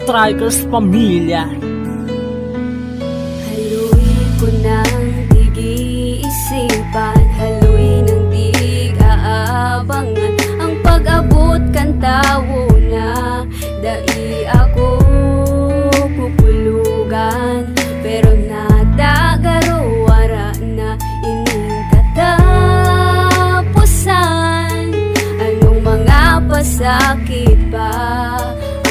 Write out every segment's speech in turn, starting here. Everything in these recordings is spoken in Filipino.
Strikers Pamilya. Haluin ko ng tig-iisipan, haluin ng tig-aabangan, ang pag-abot kan tawo na dai ako kukulugan. Pero nadagaro wara na ining katapusan. Anong mga pasakit pa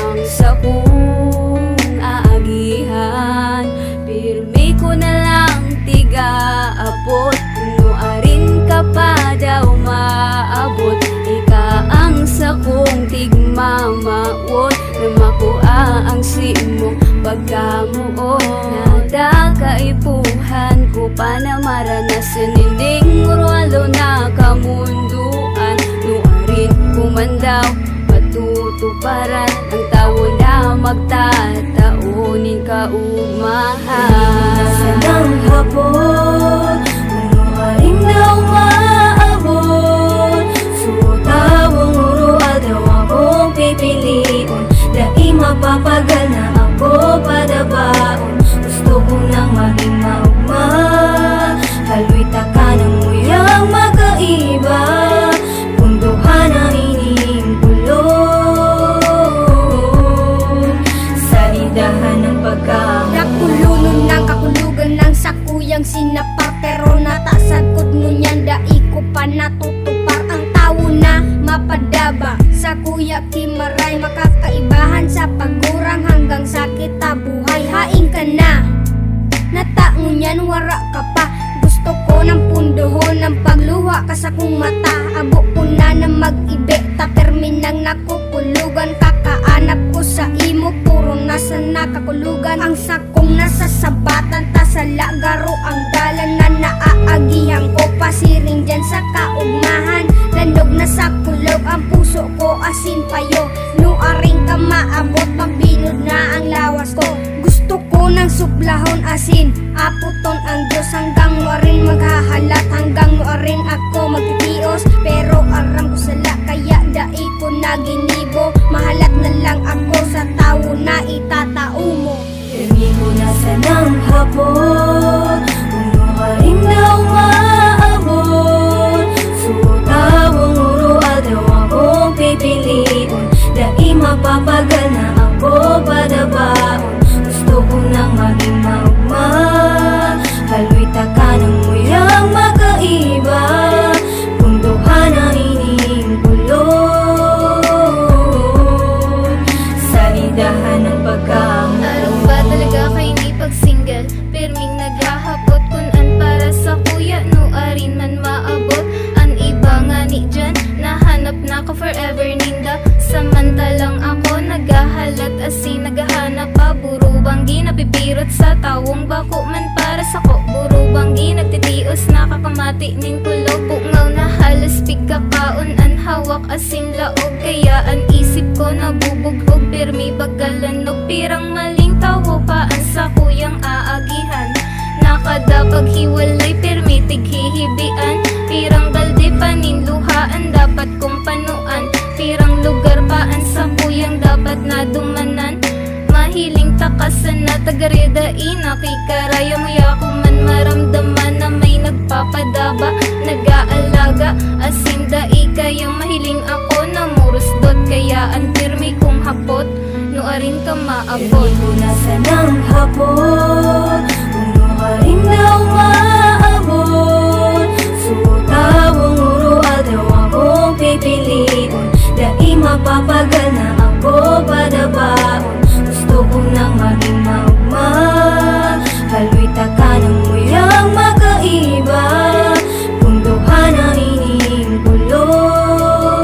ang sakong aagihan? Pirmi ko na lang tiga-abot, kuno arin ka pa daw maabot. Ika ang sakong tigmamawot, na makuha ang simong pagkamuot. Nadakaipuhan ko pa na maranasan, nining urwalo na kamunduan. Nuarin kumandaw matutuparan, ang tao na magtataunin kaugmahan. Sanang hapon, unuharing na umaabot. Sutawang urual daw akong pipiliun, dai mapapagal na ako padabaon. Gusto ko nang maging maugma, haloy taka ng muyang magkaiba. Punduhan ang ining kulong, salidahan ng pagkamu. Nakulunon ng kakulugan ng sakuyang sinapar, pero natasagkod mo niyan, dai ko pa natutupar. Ang tao na mapadaba sa kuya kimaray, makakaibahan sa pagurang hanggang sakit ta buhay. Haing ka na, nataon niyan wara ka pa. Gusto ko ng pundohon ng pagluha ka sa kong mata. Abo ko na mag-ibe, tapermin ng nakukulugan. Kakaanap ko sa imo, puro nasa nakakulugan. Ang sakong nasa sabatan, ta sa lagaro ang dalan na naaagihan ko. Pasiring dyan sa kaugmahan, landog na sa kulog ang puso ko, asin payo. Nuaring ka maabot, mabinod na ang lawas ko. Gusto ko ng suplahon asin, aputon ang Diyos. Hanggang nuaring maghahalat, hanggang nuaring ako magtitios. Pero aram ko sala, kaya dai ko na ginibo. Mahalat na lang ako sa tao na itatao mo. Pirmi ko na sanang hapon, unuharing na umaabot. Sutawang urual daw akong pipiliun, dai mapapagal na ako padabaon. Gusto ko nang maging maugma, haloy taka ng muyang magkaiba. Punduhan ang ining kulong, salidahan ng pagkamu. Alam ba talaga kay ni pag-single? Pirming naghahapot kunan para sa kuya, nuarin man maabot. Ang iba nga ni dyan, nahanap na ko forever ninda. Samantalang ako naghahalat asin naghahanap pa. Buro banggi napipirot sa tawong bako man para sa ko. Buro banggi nagtitios nakakamati ning kulog. Bungaw na halos pigkakaon an hawak asin laog. Kaya ang isip ko nabubugog, pirmi bagalan pirang maling tawo pa ang sa kuyang aagihan. Nakadapag hiwalay pirmi tighihibian, pirang balde paninluhaan dapat kong panuan. Pirang lugar paan sa kuyang dapat na dumanan. Mahiling takasan na tagaridai, nakikaraya maya ko man maramdaman na may nagpapadaba, nag-aalaga asin dai kayang mahiling ako na murusdot. Kaya ang pirmi kong hapot, nuarin ka maabot. Pirmi ko na sanang hapon, unuharing na umaabot. Sutawang urual daw akong pipiliun, dai mapapagal na ako padabaon. Gusto ko nang maging maugma, haloy taka ng muyang magkaiba. Punduhan ang ining kulong,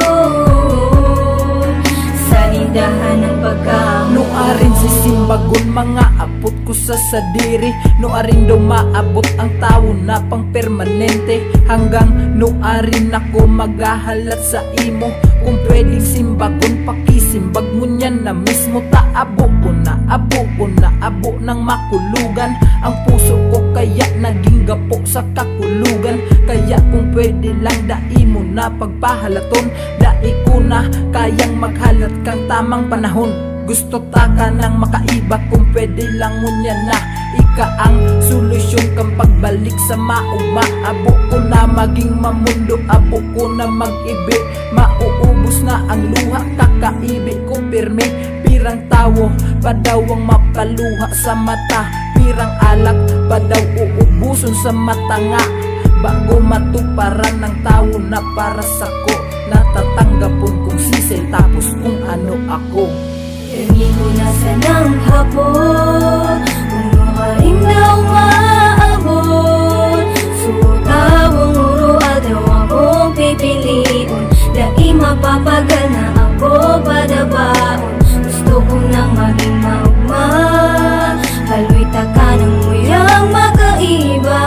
salidahan ng pagkamu. Nuarin si Simbagon, mga abot ko sa sadiri. Nuarin daw maabot ang tao na pang permanente. Hanggang nuarin ako maghahalat sa imo. Kung pwedeng Simbagon, pakisimbag mo niyan na mismo. Taabo ko na, abo ko na, abo ng makulugan. Ang puso ko kaya naging gapo sa kakulugan. Kaya kung pwede lang dai mo na pagpahalaton, dai ko na kayang maghalat kang tamang panahon. Gusto taka ng makaiba kung pwede lang ngunya na ika ang solusyon kang pagbalik sa mauma. Abo ko na maging mamundo, abo ko na mag-ibi. Mauubos na ang luha, kakaibig ko pirmi. Pirang tawo pa daw ang mapaluha sa mata, pirang alak pa daw uubuson sa mata nga. Bago matuparan ng tao na para sako, natatanggapon kong sisay tapos kung ano ako. Amigo nasa ng hapon, puno ka rin daw maabot. Sutawang uro daw akong pipiliin, dahil mapapagana ako padabaon. Gusto ko nang maging maugma, haloy taka ng muyang makaiba.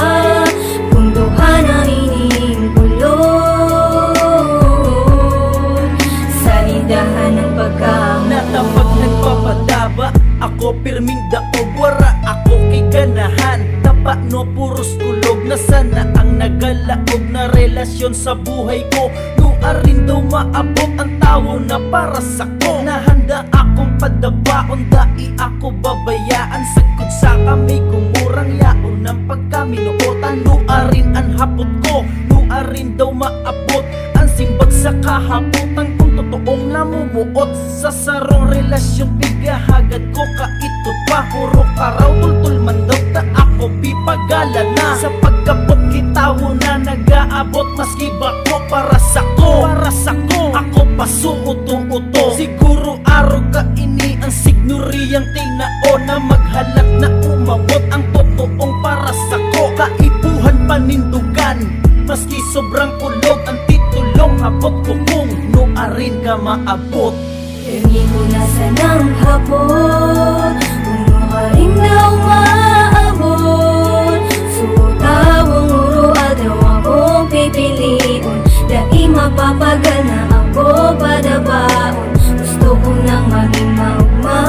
Punduhan ang iniingkulon, salidahan ng pagkamuon. Natapag nagpapadaba, ako pirming daog, wara ako kay ganahan. Tapa no puros kulog, na sana ang nagalaog na relasyon sa buhay ko. Nuarin daw maabot ang tao na para sa ko. Nahanda akong padabaon, dai ako babayaan. Sagkod sa kami kumurang yaon ng pagkaminuotan. Nuarin ang hapot ko, nuarin daw maabot ang simbag sa kahabutan. Kung totoong namumuot sa sarong relasyon, bigahagad ko kaitot pa. Puro karaw tultul man daw ta ako pipagala na. Sa pagkabot kitawo na nag-aabot, maski ba ko para sa ko, para sa ko. Ako pasuuto-uto, siguro araw ka ini ang signuriyang tinao na maghalat na umabot ang totoong para sa ko. Kaipuhan panindugan, maski sobrang kulog ang titulong habot ko kung nuarin ka maabot. Amigo nasa ng hapon, puno ka rin daw maabot. Sutawang uro daw akong pipiliin, dahil mapapagana ako padabaon. Gusto ko nang maging maugma,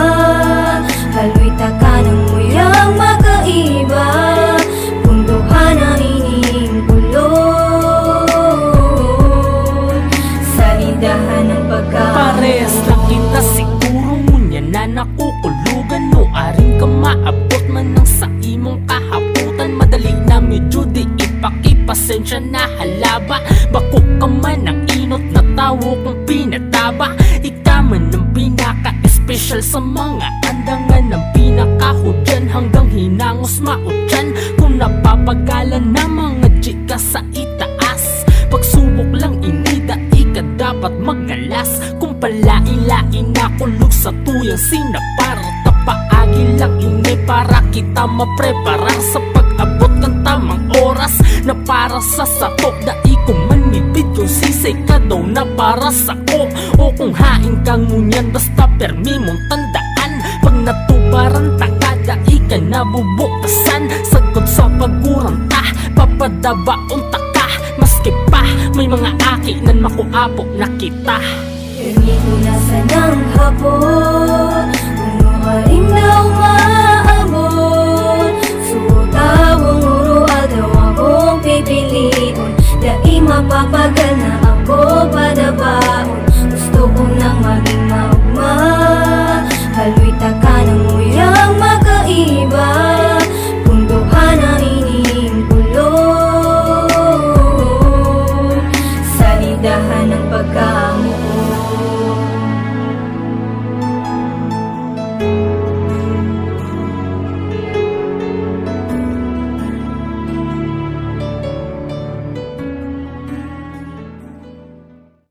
haloy taka ng muyang makaiba. Punduhan ang iniingkulon, salidahan ng pagkamuon. Parehas lang kita siguro, ngunya na nakukulugan. No aring ka maabot man ng sa imong kahaputan. Madali na medyo di ipakipasensya na halaba. Bako ka man ang inot na tawo kong pinataba. Ika man ang pinaka-espesyal sa mga andangan, ng pinakahudyan hanggang hinangos mautyan. Kung napapagalan na mga chika sa itaas, pagsubok lang inida, ika dapat magalas. Kung palain-lain na kulog sa tuyang sinapar, tapaagi lang ini para kita mapreparar sa pag-abot ng tamang oras na para sa sato. Dai ko manibid yung sisay ka daw na para sa ko. O kung hain ka ngunyan, basta permi mong tandaan, pag natubaran ta kada ika nabubuktasan. Sagod sa paguranta, papadabaon ta ka, maski pa may mga aki nan makuapo na kita. Amigo nasa ng hapon, puno ka rin daw maabot. Sutawang uro daw akong pipiliin, dahil mapapagana ako padabaon. Gusto ko nang maging maugma, haloy taka ng muyang makaiba. Punduhan ang iniingkulon, salidahan ng pagkamuon.